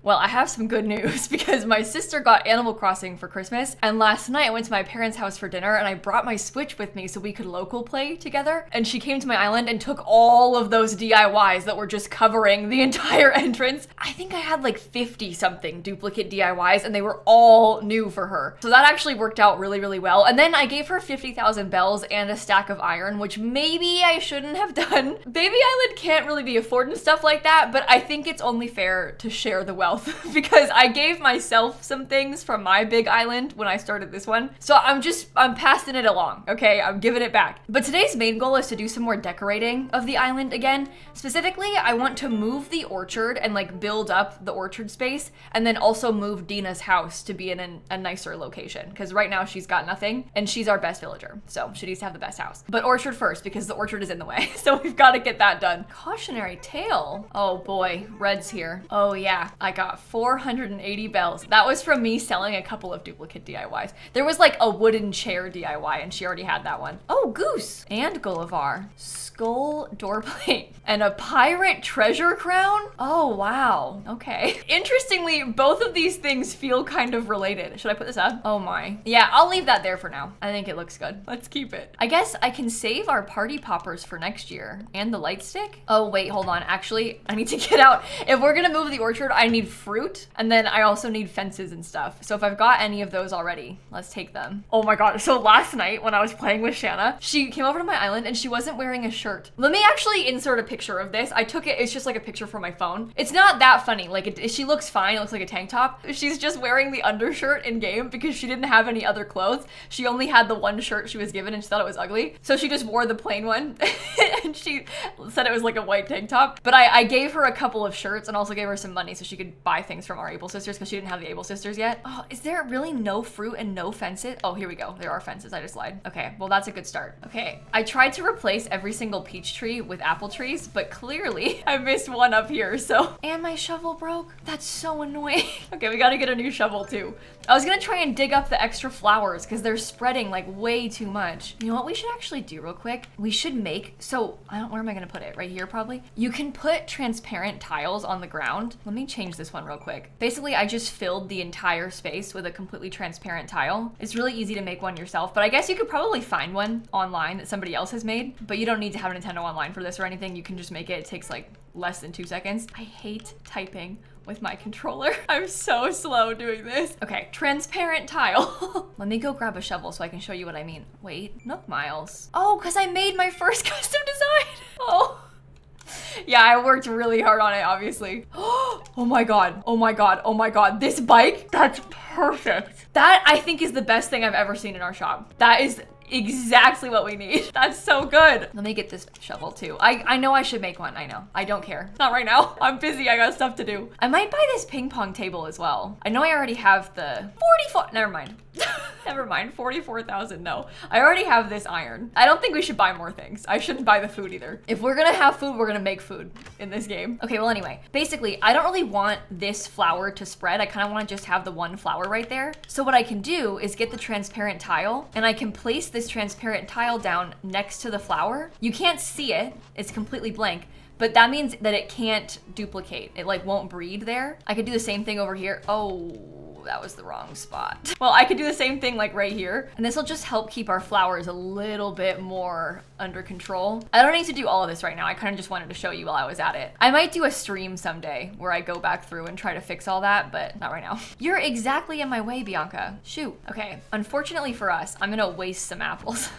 Well, I have some good news because my sister got Animal Crossing for Christmas, and last night I went to my parents' house for dinner and I brought my Switch with me so we could local play together. And she came to my island and took all of those DIYs that were just covering the entire entrance. I think I had like 50 something duplicate DIYs and they were all new for her. So that actually worked out really, really well. And then I gave her 50,000 bells and a stack of iron, which maybe I shouldn't have done. Baby Island can't really be affording stuff like that, but I think it's only fair to share the wealth because I gave myself some things from my big island when I started this one. So I'm passing it along, okay? I'm giving it back. But today's main goal is to do some more decorating of the island again. Specifically, I want to move the orchard and like build up the orchard space, and then also move Dina's house to be in a nicer location because right now she's got nothing and she's our best villager. So she needs to have the best house. But orchard first because the orchard is in the way. So we've got to get that done. Cautionary tale. Oh boy, Red's here. Oh yeah, I got 480 bells. That was from me selling a couple of duplicate DIYs. There was like a wooden chair DIY and she already had that one. Oh, Goose and Gullivar. Skull door plate and a pirate treasure crown. Oh wow, okay. Interestingly, both of these things feel kind of related. Should I put this up? Oh my. Yeah, I'll leave that there for now. I think it looks good. Let's keep it. I guess I can save our party poppers for next year and the light stick. Oh wait, hold on. Actually, I need to get out. If we're gonna move the orchard, I need fruit and then I also need fences and stuff. So if I've got any of those already, let's take them. Oh my god. So last night when I was playing with Shanna, she came over to my island and she wasn't wearing a shirt. Let me actually insert a picture of this. I took it, it's just like a picture from my phone. It's not that funny. Like she looks fine. It looks like a tank top. She's just wearing the undershirt in game because she didn't have any other clothes. She only had the one shirt she was given and she thought it was ugly. So she just wore the plain one and she said it was like a white tank top. But I gave her a couple of shirts and also gave her some money so she could buy things from our Able Sisters because she didn't have the Able Sisters yet. Oh, is there really no fruit and no fences? Oh, here we go. There are fences. I just lied. Okay, well that's a good start. Okay, I tried to replace every single peach tree with apple trees, but clearly I missed one up here, so. And my shovel broke. That's so annoying. Okay, we gotta get a new shovel too. I was gonna try and dig up the extra flowers because they're spreading like way too much. You know what we should actually do real quick? We should make, so where am I gonna put it? Right here probably? You can put transparent tiles on the ground. Let me change this one real quick. Basically, I just filled the entire space with a completely transparent tile. It's really easy to make one yourself, but I guess you could probably find one online that somebody else has made, but you don't need to have a Nintendo Online for this or anything. You can just make it. It takes like less than 2 seconds. I hate typing with my controller. I'm so slow doing this. Okay, transparent tile. Let me go grab a shovel so I can show you what I mean. Wait, Nook Miles. Oh, because I made my first custom design. Oh. Yeah, I worked really hard on it, obviously. Oh my god. Oh my god. Oh my god. This bike, that's perfect. That, I think, is the best thing I've ever seen in our shop. That is exactly what we need. That's so good. Let me get this shovel too. I know I should make one. I know. I don't care. Not right now. I'm busy. I got stuff to do. I might buy this ping pong table as well. I know I already have the 44. Never mind. Never mind. 44,000. No, I already have this iron. I don't think we should buy more things. I shouldn't buy the food either. If we're gonna have food, we're gonna make food in this game. Okay, well anyway, basically, I don't really want this flower to spread. I kind of want to just have the one flower right there. So what I can do is get the transparent tile and I can place this transparent tile down next to the flower. You can't see it. It's completely blank. But that means that it can't duplicate. It like won't breed there. I could do the same thing over here. Oh, that was the wrong spot. Well, I could do the same thing like right here. And this will just help keep our flowers a little bit more under control. I don't need to do all of this right now. I kind of just wanted to show you while I was at it. I might do a stream someday where I go back through and try to fix all that, but not right now. You're exactly in my way, Bianca. Shoot. Okay, unfortunately for us, I'm gonna waste some apples.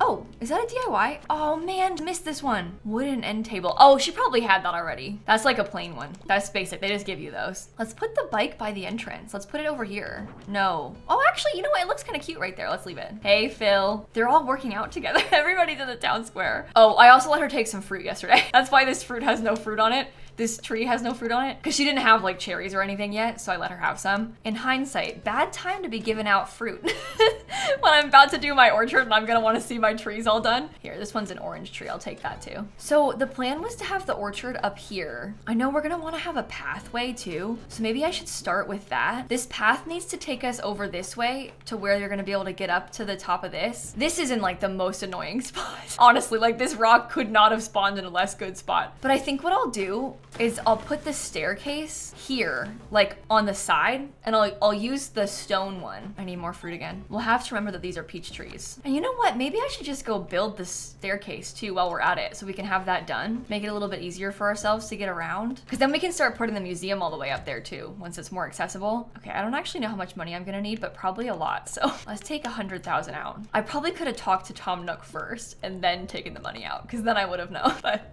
Oh, is that a DIY? Oh man, missed this one. Wooden end table. Oh, she probably had that already. That's like a plain one. That's basic. They just give you those. Let's put the bike by the entrance. Let's put it over here. No. Oh, actually, you know what? It looks kind of cute right there. Let's leave it. Hey, Phil. They're all working out together. Everybody's in the town square. Oh, I also let her take some fruit yesterday. That's why this fruit has no fruit on it. This tree has no fruit on it because she didn't have like cherries or anything yet, so I let her have some. In hindsight, bad time to be giving out fruit when I'm about to do my orchard and I'm gonna want to see my trees all done. Here, this one's an orange tree. I'll take that too. So the plan was to have the orchard up here. I know we're gonna want to have a pathway too, so maybe I should start with that. This path needs to take us over this way to where you're gonna be able to get up to the top of this. This is in like the most annoying spot. Honestly, like this rock could not have spawned in a less good spot. But I think what I'll do is I'll put the staircase here, like on the side, and I'll use the stone one. I need more fruit again. We'll have to remember that these are peach trees. And you know what? Maybe I should just go build the staircase too while we're at it so we can have that done. Make it a little bit easier for ourselves to get around. Because then we can start putting the museum all the way up there too, once it's more accessible. Okay, I don't actually know how much money I'm gonna need, but probably a lot. So let's take 100,000 out. I probably could have talked to Tom Nook first and then taken the money out, because then I would have known, but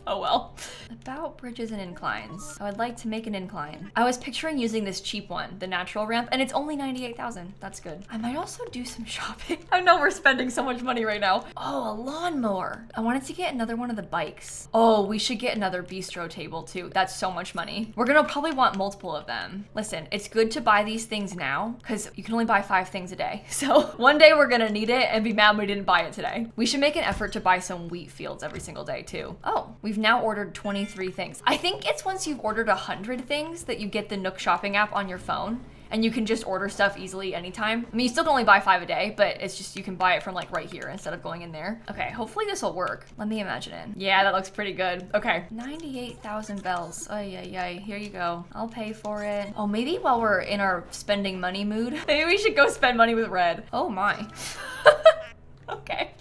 oh well. About bridges and inclines. I would like to make an incline. I was picturing using this cheap one, the natural ramp, and it's only 98,000. That's good. I might also do some shopping. I know we're spending so much money right now. Oh, a lawnmower. I wanted to get another one of the bikes. Oh, we should get another bistro table too. That's so much money. We're gonna probably want multiple of them. Listen, it's good to buy these things now because you can only buy 5 things a day. So one day we're gonna need it and be mad we didn't buy it today. We should make an effort to buy some wheat fields every single day too. Oh, we've now ordered 23 things. I think it's once you've ordered 100 things that you get the Nook shopping app on your phone and you can just order stuff easily anytime. I mean, you still can only buy 5 a day, but it's just, you can buy it from like right here instead of going in there. Okay, hopefully this will work. Let me imagine it. Yeah, that looks pretty good. Okay, 98,000 bells. Ay, ay, ay, here you go. I'll pay for it. Oh, maybe while we're in our spending money mood, maybe we should go spend money with Red. Oh my. Okay.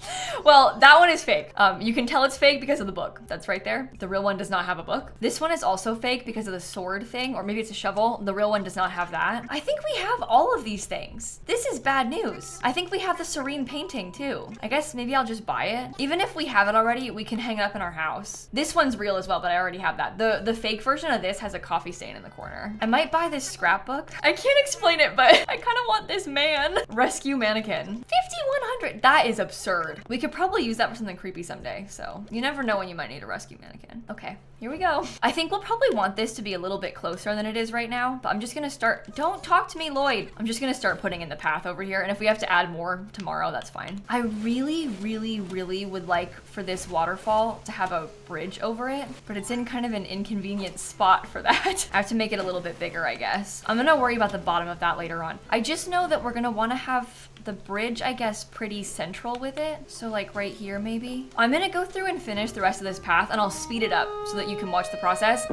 Well, that one is fake. You can tell it's fake because of the book. That's right there. The real one does not have a book. This one is also fake because of the sword thing, or maybe it's a shovel. The real one does not have that. I think we have all of these things. This is bad news. I think we have the serene painting too. I guess maybe I'll just buy it. Even if we have it already, we can hang it up in our house. This one's real as well, but I already have that. The fake version of this has a coffee stain in the corner. I might buy this scrapbook. I can't explain it, but I kind of want this man. Rescue mannequin. 5,100. That is absurd. We could probably use that for something creepy someday, so you never know when you might need a rescue mannequin. Okay, here we go. I think we'll probably want this to be a little bit closer than it is right now, but I'm just gonna start, don't talk to me, Lloyd. I'm just gonna start putting in the path over here, and if we have to add more tomorrow, that's fine. I really, really, really would like for this waterfall to have a bridge over it, but it's in kind of an inconvenient spot for that. I have to make it a little bit bigger, I guess. I'm gonna worry about the bottom of that later on. I just know that we're gonna wanna have the bridge, I guess, pretty central with it. So like right here, maybe. I'm gonna go through and finish the rest of this path and I'll speed it up so that you can watch the process.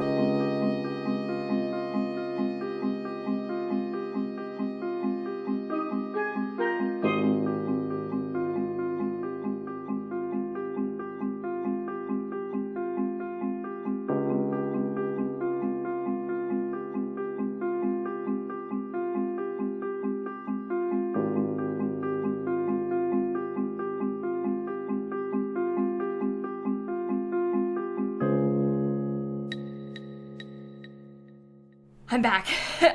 I'm back.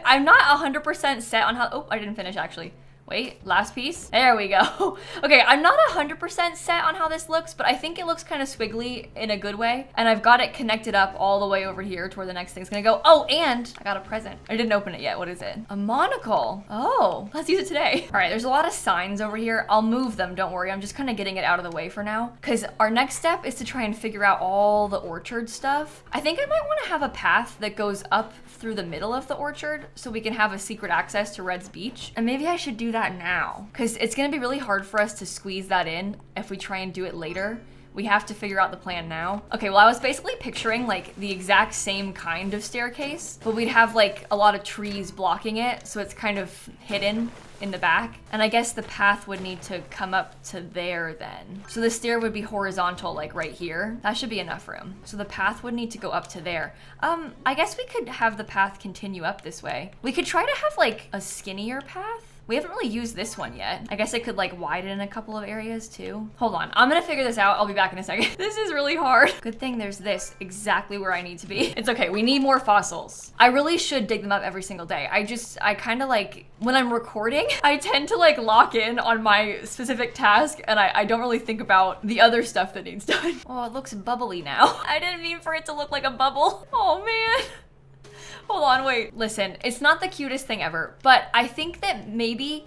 I'm not 100% set on how, oh, I didn't finish actually. Wait, last piece? There we go. Okay, I'm not 100% set on how this looks, but I think it looks kind of squiggly in a good way. And I've got it connected up all the way over here to where the next thing's gonna go. Oh, and I got a present. I didn't open it yet. What is it? A monocle. Oh, let's use it today. All right, there's a lot of signs over here. I'll move them, don't worry. I'm just kind of getting it out of the way for now. Because our next step is to try and figure out all the orchard stuff. I think I might want to have a path that goes up through the middle of the orchard so we can have a secret access to Red's Beach. And maybe I should do that now because it's gonna be really hard for us to squeeze that in if we try and do it later. We have to figure out the plan now. Okay, well, I was basically picturing like the exact same kind of staircase, but we'd have like a lot of trees blocking it, so it's kind of hidden in the back. And I guess the path would need to come up to there then. So the stair would be horizontal, like right here. That should be enough room. So the path would need to go up to there. I guess we could have the path continue up this way. We could try to have like a skinnier path. We haven't really used this one yet. I guess I could like widen a couple of areas too. Hold on, I'm gonna figure this out. I'll be back in a second. This is really hard. Good thing there's this exactly where I need to be. It's okay, we need more fossils. I really should dig them up every single day. I kind of like, when I'm recording, I tend to like lock in on my specific task and I don't really think about the other stuff that needs done. Oh, it looks bubbly now. I didn't mean for it to look like a bubble. Oh man. Hold on, wait. Listen, it's not the cutest thing ever, but I think that maybe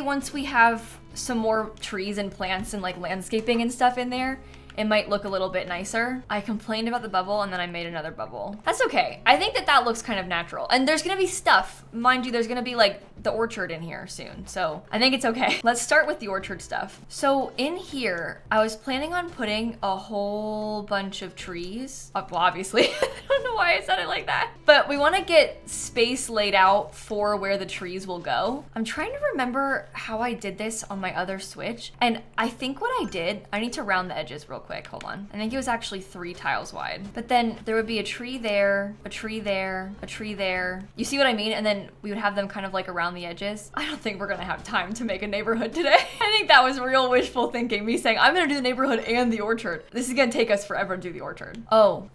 once we have some more trees and plants and like landscaping and stuff in there, it might look a little bit nicer. I complained about the bubble and then I made another bubble. That's okay. I think that looks kind of natural. And there's gonna be stuff. Mind you, there's gonna be like the orchard in here soon. So I think it's okay. Let's start with the orchard stuff. So in here, I was planning on putting a whole bunch of trees. Well, obviously, I don't know why I said it like that. But we wanna get space laid out for where the trees will go. I'm trying to remember how I did this on my other Switch. And I think what I did, I need to round the edges real quick, hold on. I think it was actually 3 tiles wide. But then there would be a tree there, a tree there, a tree there. You see what I mean? And then we would have them kind of like around the edges. I don't think we're gonna have time to make a neighborhood today. I think that was real wishful thinking, me saying, I'm gonna do the neighborhood and the orchard. This is gonna take us forever to do the orchard. Oh,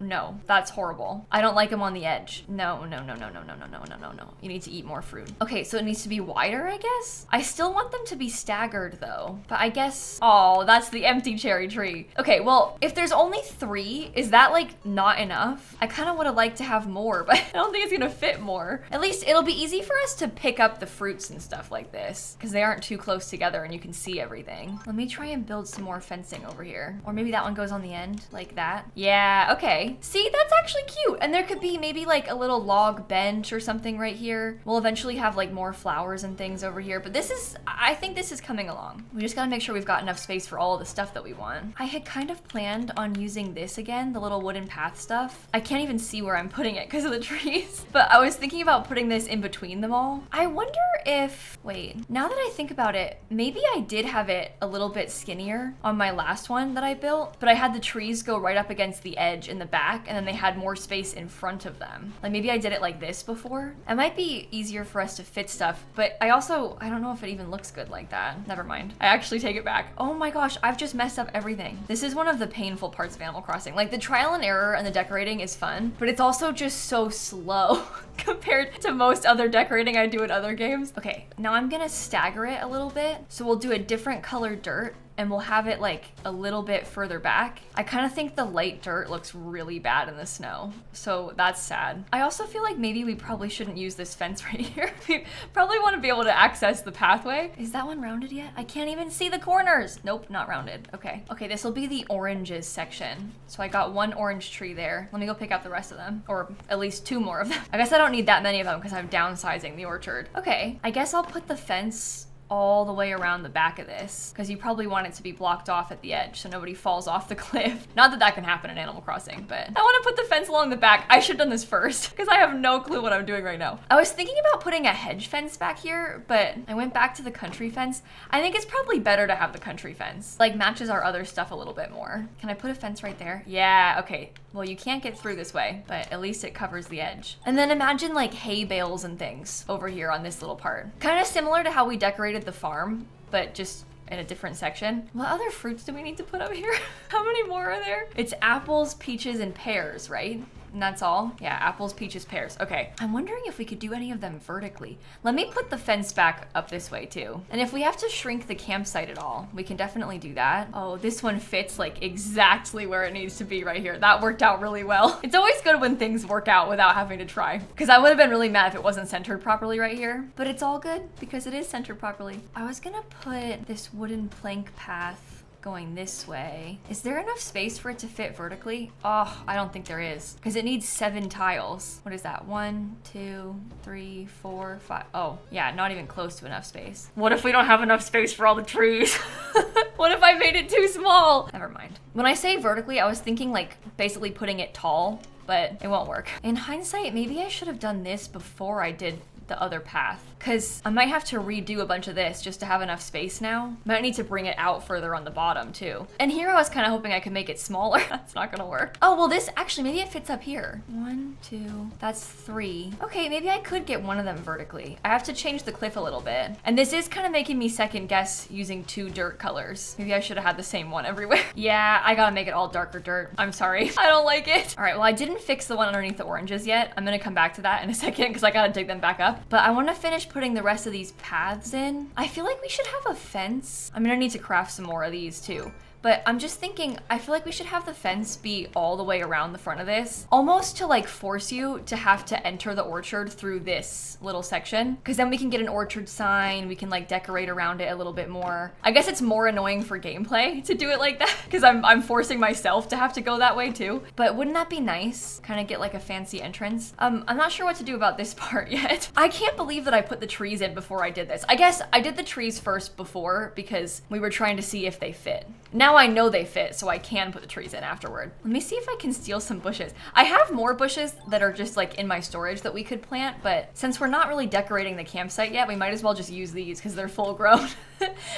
no, that's horrible. I don't like them on the edge. No. You need to eat more fruit. Okay, so it needs to be wider, I guess? I still want them to be staggered though, but I guess, oh, that's the empty cherry tree. Okay, well, if there's only 3, is that like not enough? I kind of would have liked to have more, but I don't think it's gonna fit more. At least it'll be easy for us to pick up the fruits and stuff like this because they aren't too close together and you can see everything. Let me try and build some more fencing over here. Or maybe that one goes on the end like that. Yeah, okay. See, that's actually cute. And there could be maybe like a little log bench or something right here. We'll eventually have like more flowers and things over here, but this is, I think this is coming along. We just gotta make sure we've got enough space for all of the stuff that we want. I had kind of planned on using this again, the little wooden path stuff. I can't even see where I'm putting it because of the trees, but I was thinking about putting this in between them all. I wonder if, wait, now that I think about it, maybe I did have it a little bit skinnier on my last one that I built, but I had the trees go right up against the edge in the back and then they had more space in front of them. Like maybe I did it like this before. It might be easier for us to fit stuff, but I don't know if it even looks good like that. Never mind. I actually take it back. Oh my gosh, I've just messed up everything. This is one of the painful parts of Animal Crossing. Like the trial and error and the decorating is fun, but it's also just so slow compared to most other decorating I do in other games. Okay, now I'm gonna stagger it a little bit. So we'll do a different color dirt and we'll have it like a little bit further back. I kind of think the light dirt looks really bad in the snow, so that's sad. I also feel like maybe we probably shouldn't use this fence right here. We probably want to be able to access the pathway. Is that one rounded yet? I can't even see the corners. Nope, not rounded. Okay, this will be the oranges section. So I got 1 orange tree there. Let me go pick up the rest of them, or at least 2 more of them. I guess I don't need that many of them because I'm downsizing the orchard. Okay, I guess I'll put the fence all the way around the back of this because you probably want it to be blocked off at the edge so nobody falls off the cliff. Not that that can happen in Animal Crossing, but I want to put the fence along the back. I should have done this first because I have no clue what I'm doing right now. I was thinking about putting a hedge fence back here, but I went back to the country fence. I think it's probably better to have the country fence. Like matches our other stuff a little bit more. Can I put a fence right there? Yeah, okay. Well, you can't get through this way, but at least it covers the edge. And then imagine like hay bales and things over here on this little part. Kind of similar to how we decorated the farm, but just in a different section. What other fruits do we need to put up here? How many more are there? It's apples, peaches, and pears, right? And that's all? Yeah, apples, peaches, pears. Okay. I'm wondering if we could do any of them vertically. Let me put the fence back up this way too. And if we have to shrink the campsite at all, we can definitely do that. Oh, this one fits like exactly where it needs to be right here. That worked out really well. It's always good when things work out without having to try. Because I would have been really mad if it wasn't centered properly right here. But it's all good because it is centered properly. I was gonna put this wooden plank path going this way. Is there enough space for it to fit vertically? Oh, I don't think there is because it needs 7 tiles. What is that? 1, 2, 3, 4, 5. Oh, yeah, not even close to enough space. What if we don't have enough space for all the trees? What if I made it too small? Never mind. When I say vertically, I was thinking like basically putting it tall, but it won't work. In hindsight, maybe I should have done this before I did the other path because I might have to redo a bunch of this just to have enough space now. Might need to bring it out further on the bottom too. And here I was kind of hoping I could make it smaller. That's not gonna work. Oh, well this actually, maybe it fits up here. 1, 2, that's 3. Okay, maybe I could get one of them vertically. I have to change the cliff a little bit. And this is kind of making me second guess using 2 dirt colors. Maybe I should have had the same one everywhere. Yeah, I gotta make it all darker dirt. I'm sorry. I don't like it. All right, well I didn't fix the one underneath the oranges yet. I'm gonna come back to that in a second because I gotta dig them back up. But I want to finish putting the rest of these paths in. I feel like we should have a fence. I'm gonna need to craft some more of these too. But I'm just thinking, I feel like we should have the fence be all the way around the front of this, almost to like force you to have to enter the orchard through this little section, because then we can get an orchard sign, we can like decorate around it a little bit more. I guess it's more annoying for gameplay to do it like that, because I'm forcing myself to have to go that way too. But wouldn't that be nice? Kind of get like a fancy entrance. I'm not sure what to do about this part yet. I can't believe that I put the trees in before I did this. I guess I did the trees first before because we were trying to see if they fit. Now I know they fit, so I can put the trees in afterward. Let me see if I can steal some bushes. I have more bushes that are just like in my storage that we could plant, but since we're not really decorating the campsite yet, we might as well just use these because they're full grown.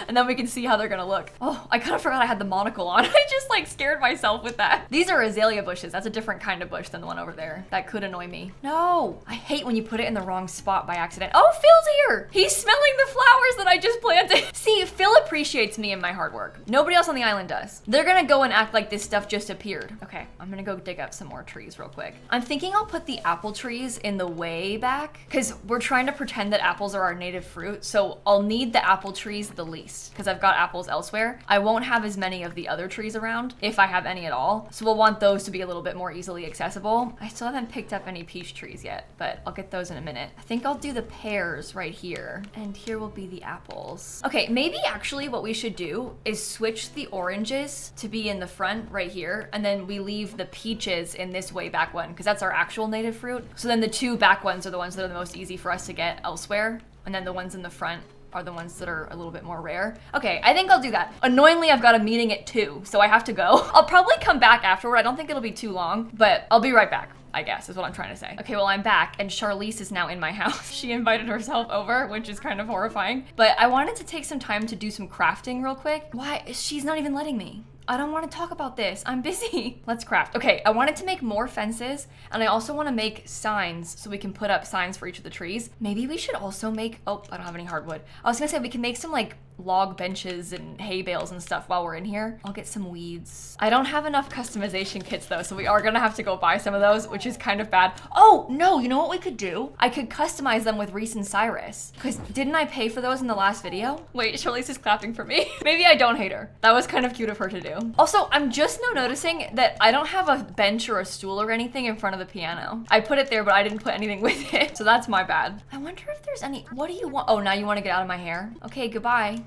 And then we can see how they're gonna look. Oh, I kind of forgot I had the monocle on. I just like scared myself with that. These are azalea bushes. That's a different kind of bush than the one over there. That could annoy me. No, I hate when you put it in the wrong spot by accident. Oh, Phil's here. He's smelling the flowers that I just planted. See, Phil appreciates me and my hard work. Nobody else on the island does. They're gonna go and act like this stuff just appeared. Okay, I'm gonna go dig up some more trees real quick. I'm thinking I'll put the apple trees in the way back because we're trying to pretend that apples are our native fruit. So I'll need the apple trees the least because I've got apples elsewhere. I won't have as many of the other trees around if I have any at all. So we'll want those to be a little bit more easily accessible. I still haven't picked up any peach trees yet, but I'll get those in a minute. I think I'll do the pears right here, and here will be the apples. Okay, maybe actually what we should do is switch the oranges to be in the front right here, and then we leave the peaches in this way back one because that's our actual native fruit. So then the two back ones are the ones that are the most easy for us to get elsewhere, and then the ones in the front are the ones that are a little bit more rare. Okay, I think I'll do that. Annoyingly, I've got a meeting at 2, so I have to go. I'll probably come back afterward. I don't think it'll be too long, but I'll be right back, I guess, is what I'm trying to say. Okay, well, I'm back, and Charlize is now in my house. She invited herself over, which is kind of horrifying. But I wanted to take some time to do some crafting real quick. Why? She's not even letting me. I don't want to talk about this. I'm busy. Let's craft. Okay, I wanted to make more fences, and I also want to make signs so we can put up signs for each of the trees. Maybe we should also make, oh, I don't have any hardwood. I was gonna say we can make some like log benches and hay bales and stuff while we're in here. I'll get some weeds. I don't have enough customization kits though, so we are gonna have to go buy some of those, which is kind of bad. Oh no, you know what we could do? I could customize them with Reese and Cyrus, because didn't I pay for those in the last video? Wait, Charlize is clapping for me. Maybe I don't hate her. That was kind of cute of her to do. Also, I'm just now noticing that I don't have a bench or a stool or anything in front of the piano. I put it there, but I didn't put anything with it, so that's my bad. I wonder if there's any, what do you want? Oh, now you want to get out of my hair? Okay, goodbye.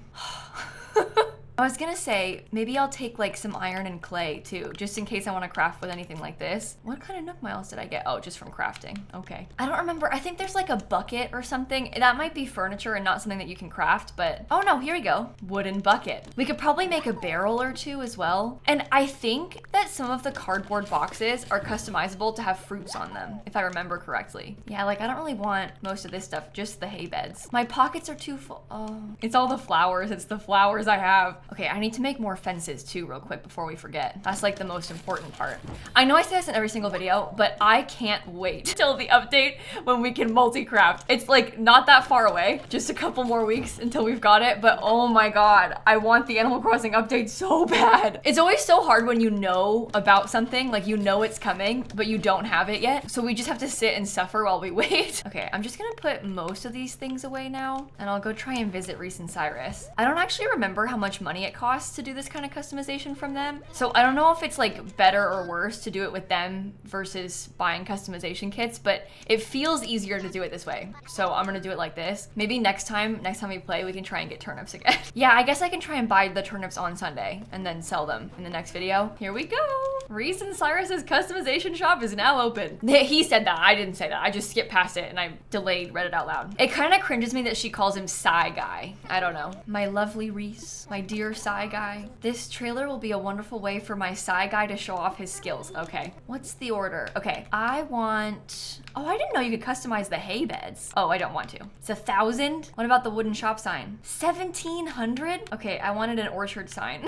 I was gonna say, maybe I'll take like some iron and clay too, just in case I want to craft with anything like this. What kind of nook miles did I get? Oh, just from crafting. Okay. I don't remember. I think there's like a bucket or something. That might be furniture and not something that you can craft, but oh no, here we go. Wooden bucket. We could probably make a barrel or two as well. And I think that some of the cardboard boxes are customizable to have fruits on them, if I remember correctly. Yeah, like I don't really want most of this stuff, just the hay beds. My pockets are too full. Oh, it's all the flowers. It's the flowers I have. Okay, I need to make more fences too real quick before we forget. That's like the most important part. I know I say this in every single video, but I can't wait till the update when we can multi-craft. It's like not that far away, just a couple more weeks until we've got it, but oh my God, I want the Animal Crossing update so bad. It's always so hard when you know about something, like you know it's coming, but you don't have it yet. So we just have to sit and suffer while we wait. Okay, I'm just gonna put most of these things away now, and I'll go try and visit Reese and Cyrus. I don't actually remember how much money it costs to do this kind of customization from them. So I don't know if it's like better or worse to do it with them versus buying customization kits, but it feels easier to do it this way. So I'm gonna do it like this. Maybe next time we play, we can try and get turnips again. Yeah, I guess I can try and buy the turnips on Sunday and then sell them in the next video. Here we go. Reese and Cyrus's customization shop is now open. He said that, I didn't say that. I just skipped past it and I read it out loud. It kind of cringes me that she calls him Psy Guy. I don't know. My lovely Reese, my dear Psy Guy. This trailer will be a wonderful way for my Psy Guy to show off his skills. Okay, what's the order? Okay, I want, oh, I didn't know you could customize the hay beds. Oh, I don't want to. It's 1,000. What about the wooden shop sign? 1,700? Okay, I wanted an orchard sign.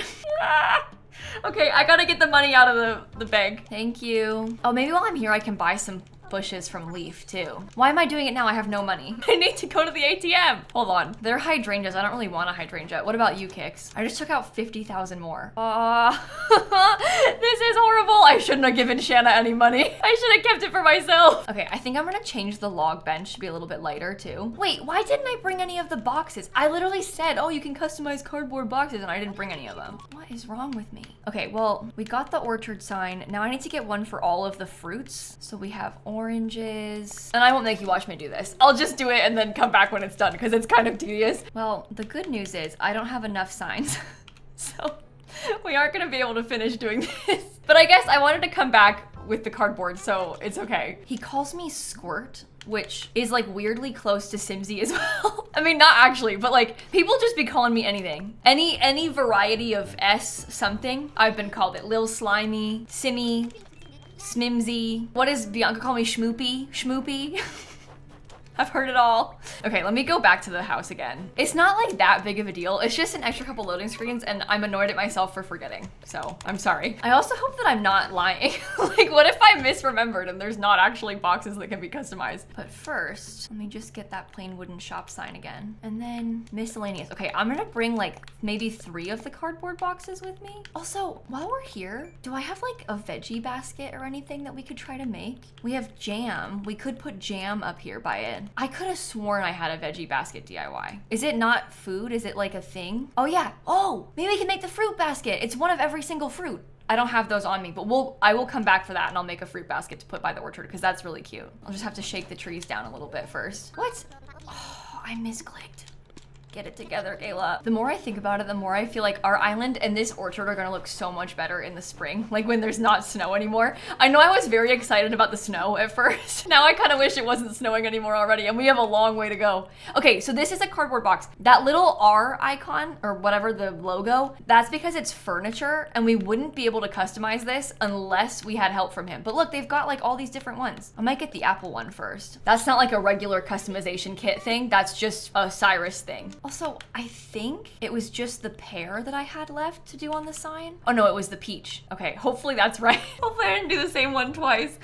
Okay, I gotta get the money out of the bank. Thank you. Oh, maybe while I'm here, I can buy some bushes from leaf too. Why am I doing it now? I have no money. I need to go to the ATM. Hold on. They're hydrangeas. I don't really want a hydrangea. What about you, Kix? I just took out 50,000 more. This is horrible. I shouldn't have given Shanna any money. I should have kept it for myself. Okay, I think I'm gonna change the log bench to be a little bit lighter too. Wait, why didn't I bring any of the boxes? I literally said, oh, you can customize cardboard boxes, and I didn't bring any of them. What is wrong with me? Okay, well, we got the orchard sign. Now I need to get one for all of the fruits. So we have oranges. And I won't make you watch me do this. I'll just do it and then come back when it's done because it's kind of tedious. Well, the good news is I don't have enough signs. So we aren't gonna be able to finish doing this. But I guess I wanted to come back with the cardboard, so it's okay. He calls me Squirt, which is like weirdly close to Simsie as well. I mean, not actually, but like people just be calling me anything. Any variety of S something, I've been called it. Lil Slimy, Simmy, Smimsy. What does Bianca call me? Schmoopy? Schmoopy? I've heard it all. Okay, let me go back to the house again. It's not like that big of a deal. It's just an extra couple loading screens and I'm annoyed at myself for forgetting. So I'm sorry. I also hope that I'm not lying. Like what if I misremembered and there's not actually boxes that can be customized? But first, let me just get that plain wooden shop sign again. And then miscellaneous. Okay, I'm gonna bring like maybe 3 of the cardboard boxes with me. Also, while we're here, do I have like a veggie basket or anything that we could try to make? We have jam. We could put jam up here by it. I could have sworn I had a veggie basket DIY. Is it not food? Is it like a thing? Oh yeah. Oh, maybe we can make the fruit basket. It's one of every single fruit. I don't have those on me, but I will come back for that and I'll make a fruit basket to put by the orchard because that's really cute. I'll just have to shake the trees down a little bit first. What? Oh, I misclicked. Get it together, Kayla. The more I think about it, the more I feel like our island and this orchard are gonna look so much better in the spring, like when there's not snow anymore. I know I was very excited about the snow at first. Now I kind of wish it wasn't snowing anymore already, and we have a long way to go. Okay, so this is a cardboard box. That little R icon, or whatever the logo, that's because it's furniture, and we wouldn't be able to customize this unless we had help from him. But look, they've got like all these different ones. I might get the apple one first. That's not like a regular customization kit thing. That's just a Cyrus thing. Also, I think it was just the pear that I had left to do on the sign. Oh no, it was the peach. Okay, hopefully that's right. Hopefully I didn't do the same one twice.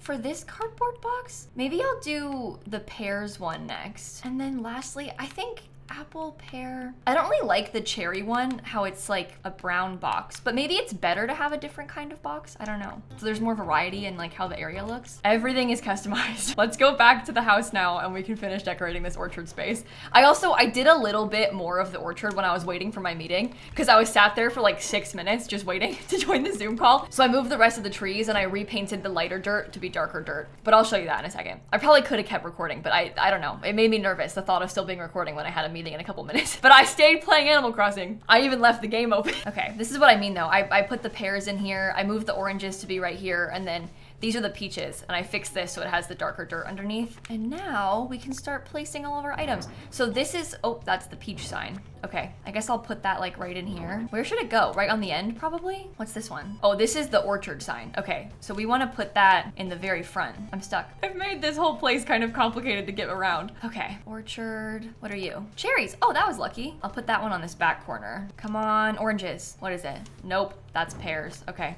For this cardboard box, maybe I'll do the pears one next. And then lastly, I think apple, pear. I don't really like the cherry one, how it's like a brown box, but maybe it's better to have a different kind of box. I don't know. So there's more variety in like how the area looks. Everything is customized. Let's go back to the house now and we can finish decorating this orchard space. I did a little bit more of the orchard when I was waiting for my meeting because I was sat there for like 6 minutes just waiting to join the Zoom call. So I moved the rest of the trees and I repainted the lighter dirt to be darker dirt, but I'll show you that in a second. I probably could have kept recording, but I don't know. It made me nervous, the thought of still being recording when I had a meeting in a couple minutes, but I stayed playing Animal Crossing. I even left the game open. Okay, this is what I mean though. I put the pears in here. I moved the oranges to be right here, and then these are the peaches, and I fixed this so it has the darker dirt underneath. And now we can start placing all of our items. So this is, oh, that's the peach sign. Okay, I guess I'll put that like right in here. Where should it go? Right on the end, probably? What's this one? Oh, this is the orchard sign. Okay, so we want to put that in the very front. I'm stuck. I've made this whole place kind of complicated to get around. Okay, orchard. What are you? Cherries. Oh, that was lucky. I'll put that one on this back corner. Come on, oranges. What is it? Nope, that's pears. Okay,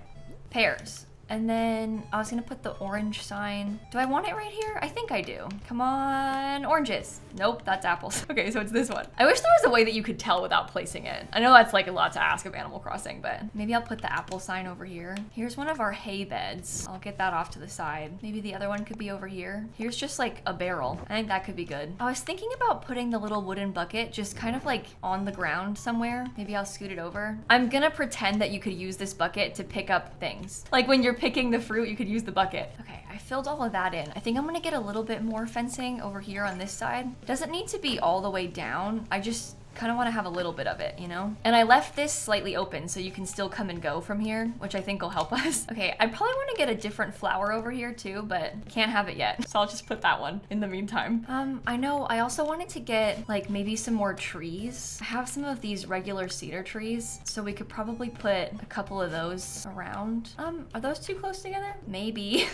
pears. And then I was gonna put the orange sign. Do I want it right here? I think I do. Come on, oranges. Nope, that's apples. Okay, so it's this one. I wish there was a way that you could tell without placing it. I know that's like a lot to ask of Animal Crossing, but maybe I'll put the apple sign over here. Here's one of our hay beds. I'll get that off to the side. Maybe the other one could be over here. Here's just like a barrel. I think that could be good. I was thinking about putting the little wooden bucket just kind of like on the ground somewhere. Maybe I'll scoot it over. I'm gonna pretend that you could use this bucket to pick up things. Like when you're picking the fruit, you could use the bucket. Okay, I filled all of that in. I think I'm gonna get a little bit more fencing over here on this side. Doesn't need to be all the way down. I just kind of want to have a little bit of it, you know? And I left this slightly open so you can still come and go from here, which I think will help us. Okay, I probably want to get a different flower over here too, but can't have it yet. So I'll just put that one in the meantime. I know I also wanted to get like maybe some more trees. I have some of these regular cedar trees, so we could probably put a couple of those around. Are those too close together? Maybe.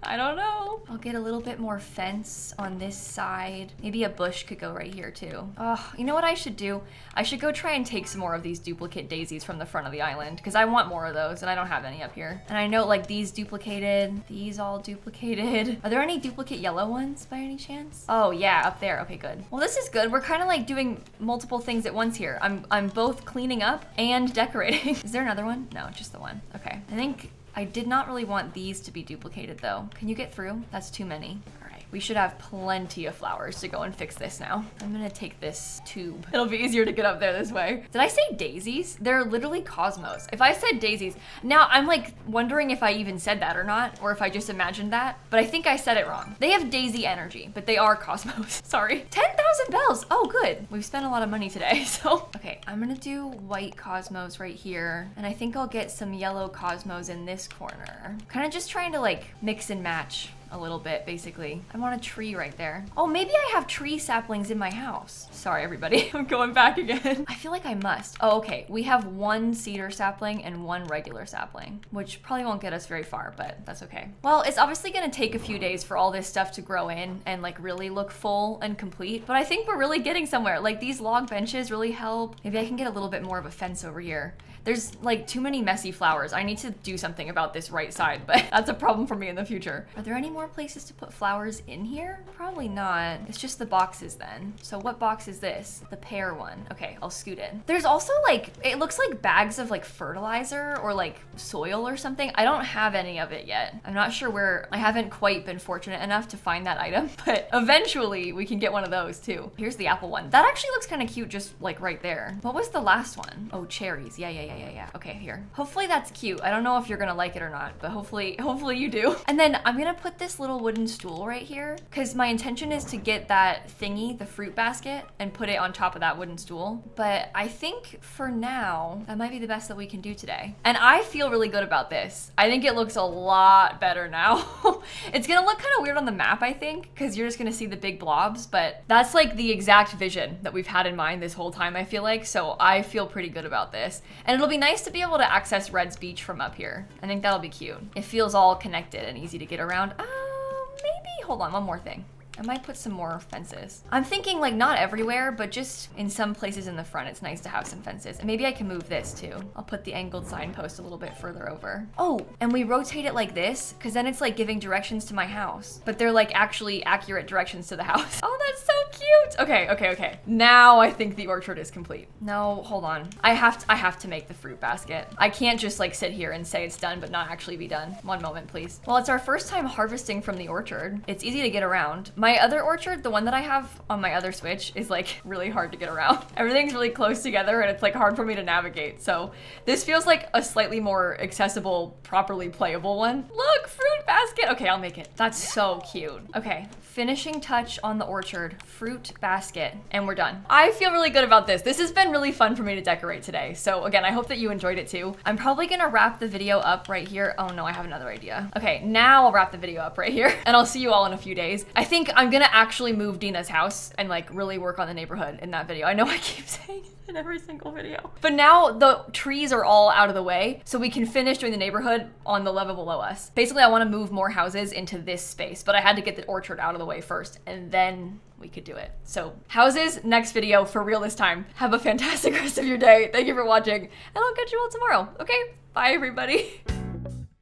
I don't know. I'll get a little bit more fence on this side. Maybe a bush could go right here too. Oh, you know what I should do? I should go try and take some more of these duplicate daisies from the front of the island because I want more of those and I don't have any up here. And I know like these duplicated, these all duplicated. Are there any duplicate yellow ones by any chance? Oh yeah, up there. Okay, good. Well, this is good. We're kind of like doing multiple things at once here. I'm both cleaning up and decorating. Is there another one? No, just the one. Okay. I think I did not really want these to be duplicated though. Can you get through? That's too many. All right, we should have plenty of flowers to go and fix this now. I'm gonna take this tube. It'll be easier to get up there this way. Did I say daisies? They're literally cosmos. If I said daisies, now I'm like wondering if I even said that or not, or if I just imagined that, but I think I said it wrong. They have daisy energy, but they are cosmos. Sorry. 10,000 bells. Oh, good. We've spent a lot of money today, so. Okay, I'm gonna do white cosmos right here, and I think I'll get some yellow cosmos in this corner. Kind of just trying to like mix and match a little bit, basically. I want a tree right there. Oh, maybe I have tree saplings in my house. Sorry, everybody. I'm going back again. I feel like I must. Oh, okay. We have one cedar sapling and one regular sapling, which probably won't get us very far, but that's okay. Well, it's obviously gonna take a few days for all this stuff to grow in and like really look full and complete, but I think we're really getting somewhere. Like these log benches really help. Maybe I can get a little bit more of a fence over here. There's like too many messy flowers. I need to do something about this right side, but that's a problem for me in the future. Are there any more places to put flowers in here? Probably not. It's just the boxes then. So what box is this? The pear one. Okay, I'll scoot in. There's also like, it looks like bags of like fertilizer or like soil or something. I don't have any of it yet. I'm not sure where, I haven't quite been fortunate enough to find that item, but eventually we can get one of those too. Here's the apple one. That actually looks kind of cute just like right there. What was the last one? Oh, cherries. Yeah. Okay, here. Hopefully that's cute. I don't know if you're gonna like it or not, but hopefully you do. And then I'm gonna put this little wooden stool right here because my intention is to get that thingy, the fruit basket, and put it on top of that wooden stool. But I think for now, that might be the best that we can do today. And I feel really good about this. I think it looks a lot better now. It's gonna look kind of weird on the map, I think, because you're just gonna see the big blobs, but that's like the exact vision that we've had in mind this whole time, I feel like. So I feel pretty good about this. And it'll be nice to be able to access Red's Beach from up here. I think that'll be cute. It feels all connected and easy to get around. Maybe, hold on, one more thing. I might put some more fences. I'm thinking like not everywhere, but just in some places in the front, it's nice to have some fences. And maybe I can move this too. I'll put the angled signpost a little bit further over. Oh, and we rotate it like this, because then it's like giving directions to my house, but they're like actually accurate directions to the house. Oh, that's so cute. Okay. Now I think the orchard is complete. No, hold on. I have to make the fruit basket. I can't just like sit here and say it's done, but not actually be done. One moment, please. Well, it's our first time harvesting from the orchard. It's easy to get around. My other orchard, the one that I have on my other Switch, is like really hard to get around. Everything's really close together and it's like hard for me to navigate. So this feels like a slightly more accessible, properly playable one. Look, fruit basket. Okay, I'll make it. That's so cute. Okay, finishing touch on the orchard, fruit basket, and we're done. I feel really good about this. This has been really fun for me to decorate today. So again, I hope that you enjoyed it too. I'm probably gonna wrap the video up right here. Oh no, I have another idea. Okay, now I'll wrap the video up right here and I'll see you all in a few days. I think I'm gonna actually move Dina's house and like really work on the neighborhood in that video. I know I keep saying it in every single video, but now the trees are all out of the way so we can finish doing the neighborhood on the level below us. Basically, I want to move more houses into this space, but I had to get the orchard out of the way first and then we could do it. So houses, next video, for real this time. Have a fantastic rest of your day. Thank you for watching and I'll catch you all tomorrow. Okay, bye everybody.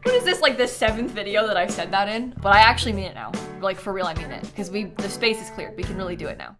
What is this, like the 7th video that I've said that in? But I actually mean it now. Like for real, I mean it. Because the space is cleared. We can really do it now.